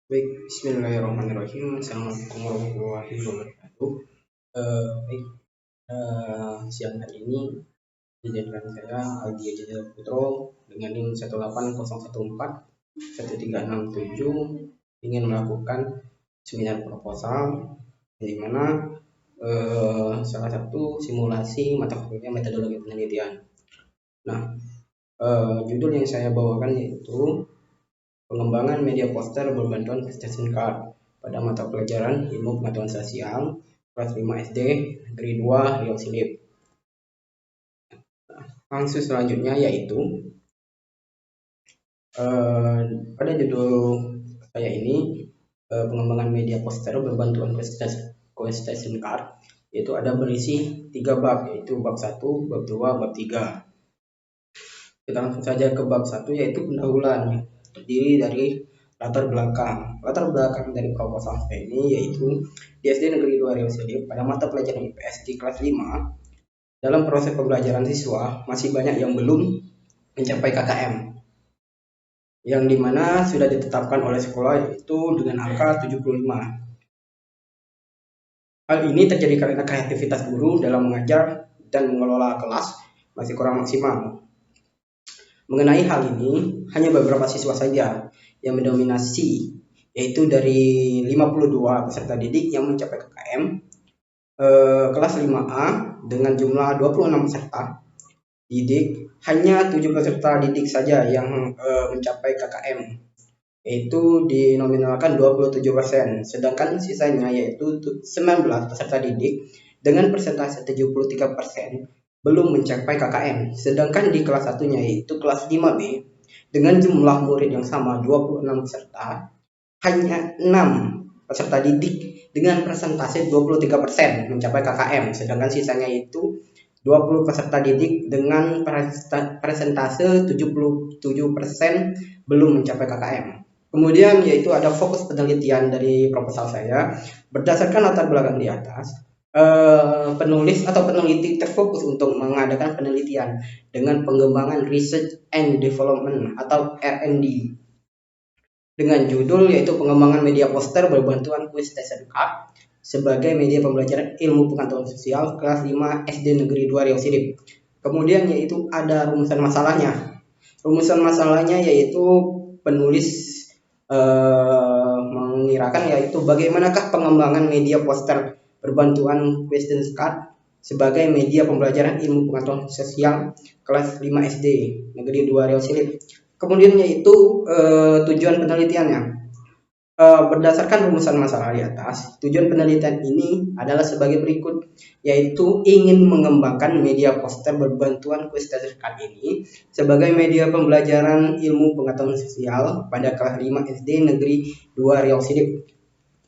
Baik, Bismillahirrahmanirrahim. Assalamualaikum warahmatullahi wabarakatuh. Baik, siang hari ini dijadikan saya Aldi Ejazah Putro dengan NIM 180141367 ingin melakukan seminar proposal di mana salah satu simulasi mata kuliah metodologi penelitian. Nah, judul yang saya bawakan yaitu pengembangan media poster berbantuan presentation card pada mata pelajaran ilmu pengetahuan sosial kelas 5 SD negeri 2 Riau Silip. Langsung selanjutnya yaitu pada judul saya ini pengembangan media poster berbantuan presentation card, yaitu ada berisi 3 bab, yaitu bab 1, bab 2, bab 3. Kita langsung saja ke bab 1 yaitu pendahuluan, terdiri dari latar belakang dari proposal saya ini yaitu di SD Negeri 2 Riau Silip pada mata pelajaran IPS di kelas 5. Dalam proses pembelajaran siswa masih banyak yang belum mencapai KKM, yang dimana sudah ditetapkan oleh sekolah yaitu dengan angka 75. Hal ini terjadi karena kreativitas guru dalam mengajar dan mengelola kelas masih kurang maksimal. Mengenai hal ini, hanya beberapa siswa saja yang mendominasi, yaitu dari 52 peserta didik yang mencapai KKM kelas 5A dengan jumlah 26 peserta didik, hanya 7 peserta didik saja yang mencapai KKM, yaitu dinominalkan 27%, sedangkan sisanya yaitu 19 peserta didik dengan persentase 73% belum mencapai KKM. Sedangkan di kelas satunya yaitu kelas 5B dengan jumlah murid yang sama 26 peserta, hanya 6 peserta didik dengan persentase 23% mencapai KKM, sedangkan sisanya itu 20 peserta didik dengan persentase 77% belum mencapai KKM. Kemudian yaitu ada fokus penelitian dari proposal saya. Berdasarkan latar belakang di atas, penulis atau peneliti terfokus untuk mengadakan penelitian dengan pengembangan research and development atau R&D dengan judul yaitu pengembangan media poster berbantuan quiz station card sebagai media pembelajaran ilmu pengetahuan sosial kelas 5 SD Negeri 2 Riau Silip. Kemudian yaitu ada rumusan masalahnya. Rumusan masalahnya yaitu penulis mengirakan yaitu bagaimanakah pengembangan media poster berbantuan question card sebagai media pembelajaran ilmu pengetahuan sosial kelas 5 SD Negeri 2 Riau Silip. Kemudian yaitu tujuan penelitiannya. Berdasarkan rumusan masalah di atas, tujuan penelitian ini adalah sebagai berikut, yaitu ingin mengembangkan media poster berbantuan question card ini sebagai media pembelajaran ilmu pengetahuan sosial pada kelas 5 SD Negeri 2 Riau Silip.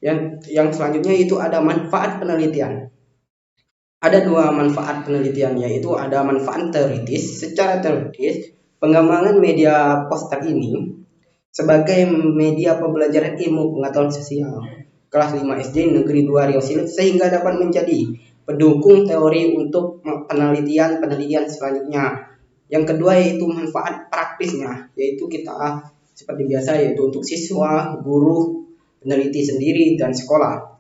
Yang selanjutnya itu ada manfaat penelitian. Ada 2 manfaat penelitian, yaitu ada manfaat teoritis. Secara teoritis, pengembangan media poster ini sebagai media pembelajaran ilmu pengetahuan sosial kelas 5 SD Negeri 2 Riau Silip sehingga dapat menjadi pendukung teori untuk penelitian selanjutnya. Yang kedua yaitu manfaat praktisnya, yaitu kita seperti biasa yaitu untuk siswa, guru, peneliti sendiri, dan sekolah.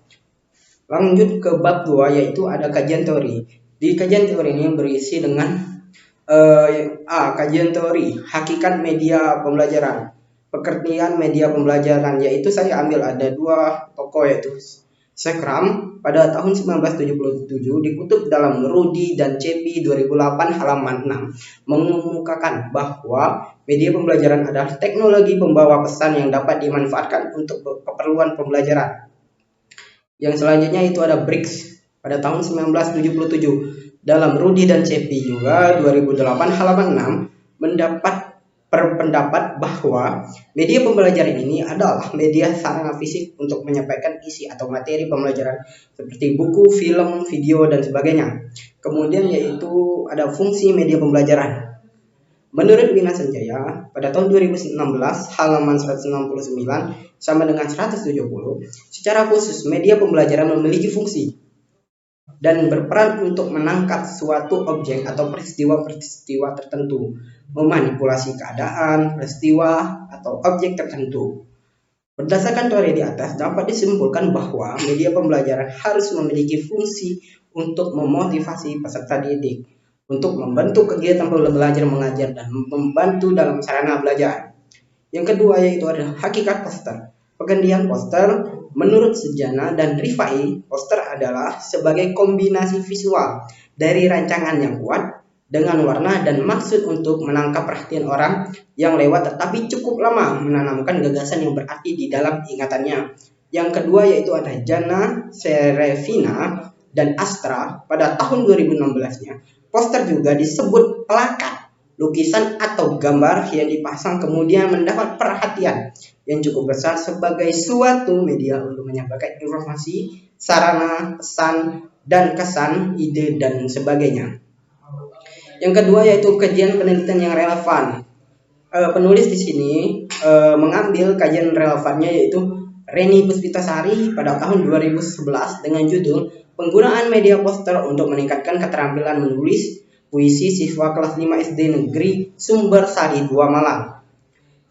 Lanjut ke bab 2 yaitu ada kajian teori. Di kajian teori ini berisi dengan kajian teori hakikat media pembelajaran. Pengertian media pembelajaran yaitu saya ambil ada 2 tokoh yaitu Sekram pada tahun 1977 dikutip dalam Rudi dan Cepi 2008 halaman 6 mengemukakan bahwa media pembelajaran adalah teknologi pembawa pesan yang dapat dimanfaatkan untuk keperluan pembelajaran. Yang selanjutnya itu ada BRICS pada tahun 1977 dalam Rudi dan Cepi juga 2008 halaman 6 mendapat berpendapat bahwa media pembelajaran ini adalah media sarana fisik untuk menyampaikan isi atau materi pembelajaran seperti buku, film, video, dan sebagainya. Kemudian yaitu ada fungsi media pembelajaran. Menurut Wina Sanjaya pada tahun 2016 halaman 169 sama dengan 170, secara khusus media pembelajaran memiliki fungsi dan berperan untuk menangkap suatu objek atau peristiwa-peristiwa tertentu, memanipulasi keadaan, peristiwa, atau objek tertentu. Berdasarkan teori di atas, dapat disimpulkan bahwa media pembelajaran harus memiliki fungsi untuk memotivasi peserta didik, untuk membentuk kegiatan belajar mengajar dan membantu dalam sarana belajar. Yang kedua yaitu adalah hakikat poster. Pengertian poster menurut Sujana dan Rifai, poster adalah sebagai kombinasi visual dari rancangan yang kuat dengan warna dan maksud untuk menangkap perhatian orang yang lewat tetapi cukup lama menanamkan gagasan yang berarti di dalam ingatannya. Yang kedua yaitu ada Jana, Serefina, dan Astra pada tahun 2016-nya. Poster juga disebut plakat, lukisan atau gambar yang dipasang kemudian mendapat perhatian yang cukup besar sebagai suatu media untuk menyampaikan informasi, sarana, pesan, dan kesan, ide, dan sebagainya. Yang kedua yaitu kajian penelitian yang relevan. Penulis di sini mengambil kajian relevannya yaitu Reni Puspitasari pada tahun 2011 dengan judul Penggunaan Media Poster untuk Meningkatkan Keterampilan Menulis Puisi Siswa Kelas 5 SD Negeri Sumber Sari 2 Malang.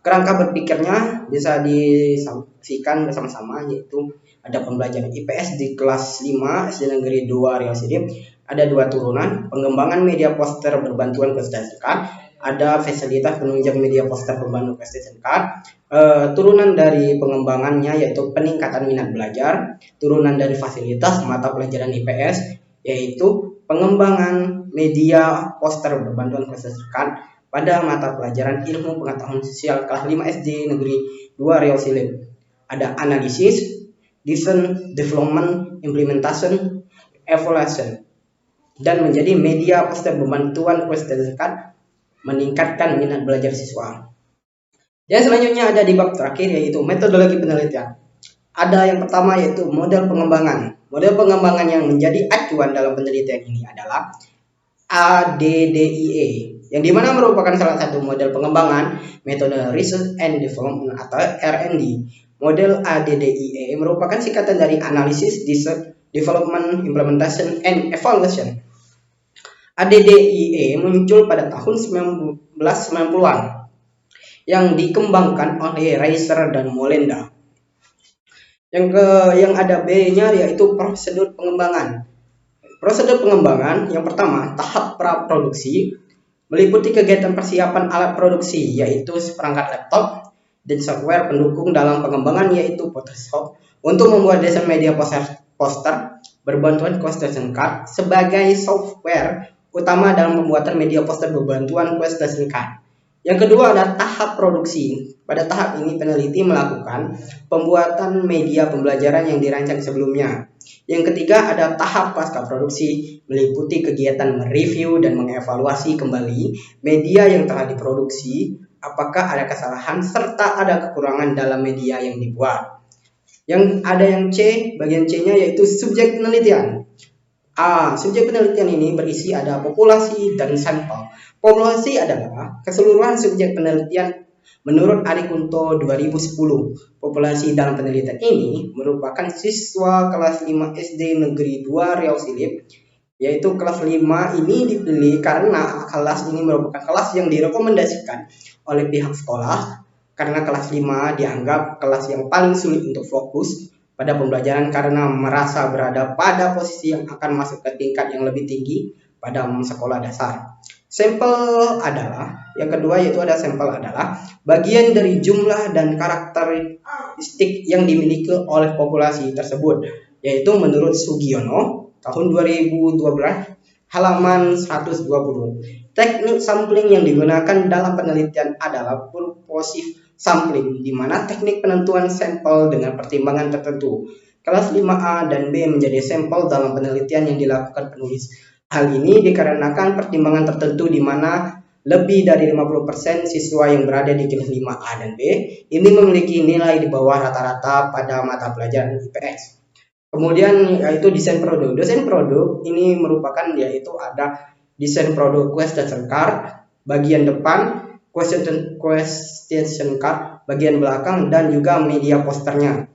Kerangka berpikirnya bisa disaksikan bersama-sama yaitu ada pembelajaran IPS di kelas 5 SD Negeri 2 Riau Sidip. Ada 2 turunan, pengembangan media poster berbantuan PlayStation Card, ada fasilitas penunjang media poster berbantu PlayStation Card, turunan dari pengembangannya yaitu peningkatan minat belajar, turunan dari fasilitas mata pelajaran IPS yaitu pengembangan media poster berbantuan PlayStation Card pada mata pelajaran ilmu pengetahuan sosial kelas 5 SD Negeri 2 Riau Sidip. Ada analisis, design, development, implementation, evaluation, dan menjadi media poster berbantuan PlayStation Card meningkatkan minat belajar siswa. Yang selanjutnya ada di bab terakhir yaitu metodologi penelitian. Ada yang pertama yaitu model pengembangan. Model pengembangan yang menjadi acuan dalam penelitian ini adalah ADDIE, yang dimana merupakan salah satu model pengembangan metode Research and Development atau R&D. Model ADDIE merupakan singkatan dari Analysis, Design, Development, Implementation, and Evaluation. ADDIE muncul pada tahun 1990-an yang dikembangkan oleh Reiser dan Molenda. Yang ada B-nya yaitu prosedur pengembangan. Prosedur pengembangan yang pertama, tahap praproduksi, meliputi kegiatan persiapan alat produksi yaitu seperangkat laptop dan software pendukung dalam pengembangan yaitu Photoshop untuk membuat desain media poster berbantuan PlayStation Card sebagai software utama dalam pembuatan media poster berbantuan PlayStation Card. Yang kedua adalah tahap produksi. Pada tahap ini peneliti melakukan pembuatan media pembelajaran yang dirancang sebelumnya. Yang ketiga ada tahap pasca produksi, meliputi kegiatan mereview dan mengevaluasi kembali media yang telah diproduksi, apakah ada kesalahan serta ada kekurangan dalam media yang dibuat. Yang ada yang C, bagian C-nya yaitu subjek penelitian. Subjek penelitian ini berisi ada populasi dan sampel. Populasi adalah keseluruhan subjek penelitian menurut Ari Kunto 2010. Populasi dalam penelitian ini merupakan siswa kelas 5 SD Negeri 2 Riau Sidip, yaitu kelas 5 ini dipilih karena kelas ini merupakan kelas yang direkomendasikan oleh pihak sekolah karena kelas 5 dianggap kelas yang paling sulit untuk fokus pada pembelajaran karena merasa berada pada posisi yang akan masuk ke tingkat yang lebih tinggi pada sekolah dasar. Sampel adalah, yang kedua yaitu ada sampel adalah bagian dari jumlah dan karakteristik yang dimiliki oleh populasi tersebut, yaitu menurut Sugiono tahun 2012 halaman 120. Teknik sampling yang digunakan dalam penelitian adalah purposive sampling, di mana teknik penentuan sampel dengan pertimbangan tertentu. Kelas 5A dan B menjadi sampel dalam penelitian yang dilakukan penulis. Hal ini dikarenakan pertimbangan tertentu di mana lebih dari 50% siswa yang berada di kelas 5A dan B ini memiliki nilai di bawah rata-rata pada mata pelajaran IPS. Kemudian yaitu desain produk. Desain produk ini merupakan yaitu ada desain produk PlayStation Card bagian depan, question card bagian belakang, dan juga media posternya.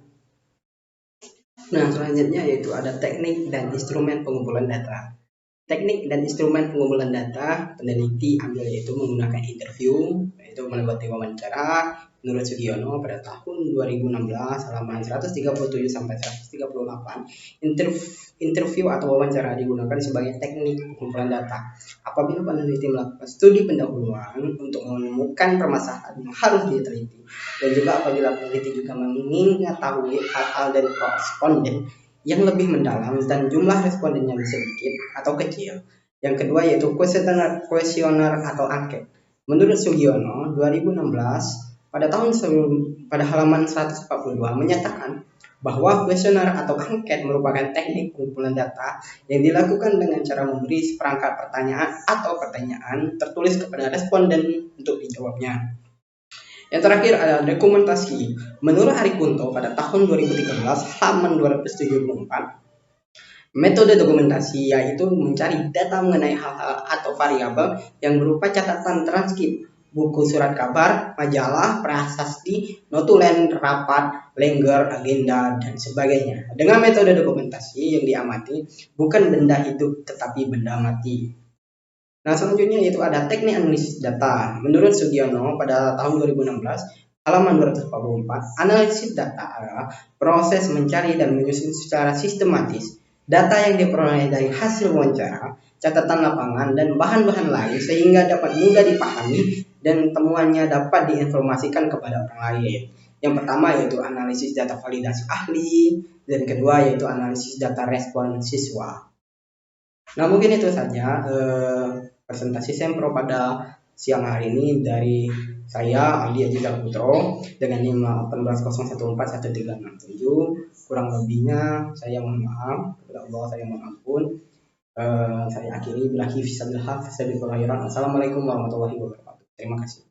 Nah, selanjutnya yaitu ada teknik dan instrumen pengumpulan data. Teknik dan instrumen pengumpulan data peneliti ambil yaitu menggunakan interview, yaitu melewati wawancara, Menurut Sugiono, pada tahun 2016, halaman 137 sampai 138, interview atau wawancara digunakan sebagai teknik pengumpulan data. Apabila peneliti melakukan studi pendahuluan untuk menemukan permasalahan yang harus diteliti, dan juga apabila peneliti juga mengetahui hal-hal dari koresponden yang lebih mendalam dan jumlah responden yang sedikit atau kecil. Yang kedua yaitu kuesioner atau angket. Menurut Sugiono, 2016 pada halaman 142 menyatakan bahwa kuesioner atau angket merupakan teknik pengumpulan data yang dilakukan dengan cara memberi seperangkat pertanyaan atau pertanyaan tertulis kepada responden untuk dijawabnya. Yang terakhir adalah dokumentasi. Menurut Arikunto pada tahun 2013 halaman 274, metode dokumentasi yaitu mencari data mengenai hal-hal atau variabel yang berupa catatan transkrip, buku surat kabar, majalah, prasasti, notulen, rapat, lengger, agenda, dan sebagainya. Dengan metode dokumentasi yang diamati bukan benda hidup tetapi benda mati. Nah, selanjutnya yaitu ada teknik analisis data. Menurut Sugiono pada tahun 2016 halaman 244, analisis data adalah proses mencari dan menyusun secara sistematis data yang diperoleh dari hasil wawancara, catatan lapangan, dan bahan-bahan lain sehingga dapat mudah dipahami dan temuannya dapat diinformasikan kepada orang lain. Yang pertama yaitu analisis data validasi ahli, dan kedua yaitu analisis data respon siswa. Nah, mungkin itu saja presentasi Sempro pada siang hari ini dari saya Aldi Aji Putro dengan NIM 18014137. Kurang lebihnya saya mohon maaf, kepada Allah saya mohon ampun. Saya akhiri billahi fisabilillah. Assalamualaikum warahmatullahi wabarakatuh. Terima kasih.